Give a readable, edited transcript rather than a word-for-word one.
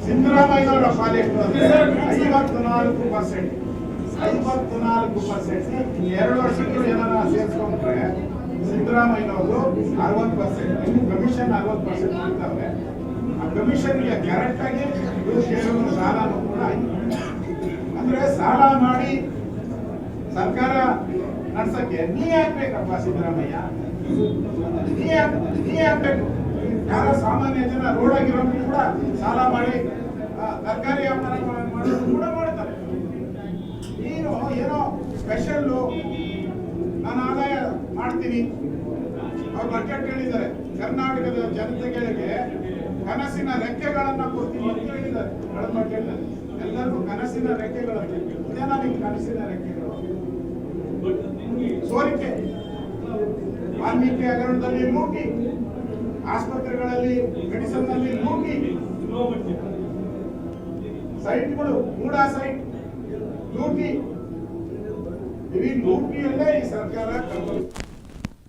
ಸಿದ್ದರಾಮಯ್ಯನವರ ಪಾಲಿಟ್ಟು 54%. 54%. 2 ವರ್ಷಕ್ಕೂ ಏನಾರ ಸೇರಿಸ್ಕೊಂಡ್ರೆ ಸಿದ್ದರಾಮಯ್ಯನವರು 60%. ಇನ್ನು ಕಮಿಷನ್ 60% ಮಾಡ್ತಾವೆ. ಆ ಕಮಿಷನ್ಗೆ ಕರೆಕ್ಟ್ ಆಗಿ ಸಾಲನೂ ಕೂಡ ಅಂದ್ರೆ ಸಾಲ ಮಾಡಿ ಸರ್ಕಾರ ನಡ್ಸಕ್ಕೆ ನೀ ಹಾಕ್ಬೇಕಪ್ಪ ಸಿದ್ದರಾಮಯ್ಯ, ನೀ ಹಾಕ್ಬೇಕು. ಯಾರ ಸಾಮಾನ್ಯ ಜನ ರೋಡ್ ಆಗಿರೋರು ಕೂಡ ಸಾಲ ಮಾಡಿ ತರಕಾರಿ ವ್ಯಾಪಾರ ಮಾಡೋದು ಕೂಡ ಮಾಡ್ತಾರೆ. ನೀನು ಏನೋ ಸ್ಪೆಷಲ್ ನಾನು ಆದಾಯ ಮಾಡ್ತೀನಿ, ಅವ್ರು ಬಜೆಟ್ ಹೇಳಿದ್ದಾರೆ, ಕರ್ನಾಟಕದ ಜನತೆಗಳಿಗೆ ಕನಸಿನ ರೆಕ್ಕೆಗಳನ್ನ ಕೊಡ್ತೀನಿ ಅಂತ ಹೇಳಿದ್ದಾರೆ. ಎಲ್ಲರಿಗೂ ಕನಸಿನ ರೆಕ್ಕೆಗಳನ್ನು ಇದೇನಾ ನಿಮ್ಗೆ ಕನಸಿನ ರೆಕ್ಕೆಗಳು? ಸೋರಿಕೆ, ವಾಲ್ಮೀಕಿ ಹಗರಣದಲ್ಲಿ ಲೂಟಿ, ಆಸ್ಪತ್ರೆಗಳಲ್ಲಿ ಮೆಡಿಸಿನ್ ನಲ್ಲಿ ಲೂಟಿ, ಸೈಟ್ಗಳು ಮೂಡ ಸೈಟ್ ಲೂಟಿ, ಈ ಲೂಟಿಯಲ್ಲೇ ಈ ಸರ್ಕಾರ